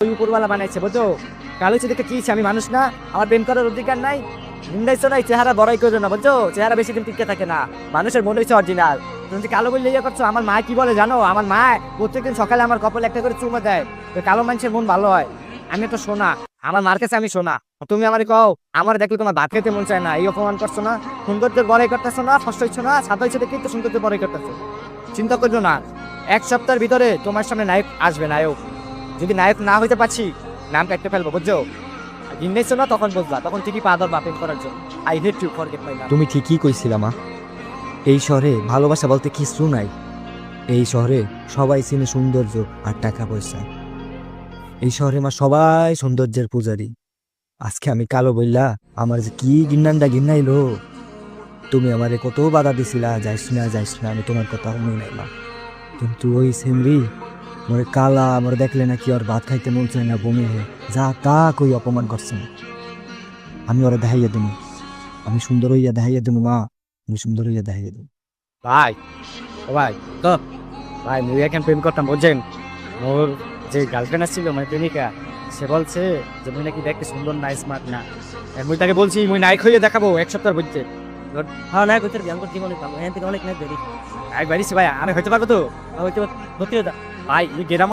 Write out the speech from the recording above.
ওই উপরওয়ালা বানাইছে বুঝছো। কালো হচ্ছে দেখে কি আমি মানুষ না, আমার প্রেম করার অধিকার নাই। নিন্দাইছো নাই, চেহারা বড়াই করো না বুঝছো, চেহারা বেশি দিন টিকে থাকে না, মানুষের মনে হচ্ছে অরিজিনাল। তুমি যে কালো বলে ইয়ে করছো, আমার মা কি বলে জানো? আমার মা প্রত্যেকদিন সকালে আমার কপালে একটা করে চুমা দেয়, তো কালো মানুষের মন ভালো হয়। আমি তো শোনা, আমার মার কাছে আমি শোনা। তুমি আমার কও আমার দেখলে তোমার ভাত খেতে মন চায় না, এই অপমান করছো না, সৌন্দর্যের বড়াই করতেছো না, কষ্ট হচ্ছে না, সাদা হচ্ছে দেখে তো সৌন্দর্যের বড়াই করতেছো। চিন্তা করছো না, এক সপ্তাহের ভিতরে তোমার সামনে নায়ক আসবে, নায়ক। যদি নায়ক না হইতে পারছি, নাম কাটতে ফেলবো বুঝছো। ঘিন্নেছো না তখন বুঝলা, তখন ঠিকই পা ধরবা প্রেম করার জন্য। I hate you, forget my নাম। তুমি ঠিকই কইছিলা মা, এই শহরে ভালোবাসা বলতে কিছু নাই। এই শহরে সবাই চিনে সৌন্দর্য আর টাকা পয়সা। এই শহরে মা সবাই সৌন্দর্যের পূজারী। আজকে আমি কালো বললা আমার যে কি গিন্নানটা গিন্নাইলো। তুমি আমারে কত বাধা দিছিলা, যাইস না যাইস না, আমি তোমার কথা শুনি নাই মা। কিন্তু ওই সেমরি মোরে কালা আমার দেখলে নাকি ওর ভাত খাইতে মন চায় না, বমি হয়, যা তা কই অপমান করছে না। আমি ওরা দেখাইয়া দেবো, আমি সুন্দর হইয়া দেখাইয়া দেবো মা, আমি সুন্দর হইয়া দেখাইয়া দেবো। ভাই, ও ভাই তো ভাই, মুই এখন প্রেম করতাম বুঝছেন। মোর যে গার্লফ্রেন্ড আসছিল, মানে প্রেমিকা, সে বলছে যে মুই নাকি দেখতে সুন্দর না, স্মার্ট না। আর মুই তাকে বলছি মুই নায়ক হয়ে দেখাবো এক সপ্তাহ বুঝছে। হ্যাঁ নায়ক হইতে বিয়ান করতে অনেক ভালো, এখান থেকে অনেক নায়ক বেরি। নায়ক বেরিয়েছি ভাই, আমি হইতে পারবো তো, হইতে ভাই গেরাম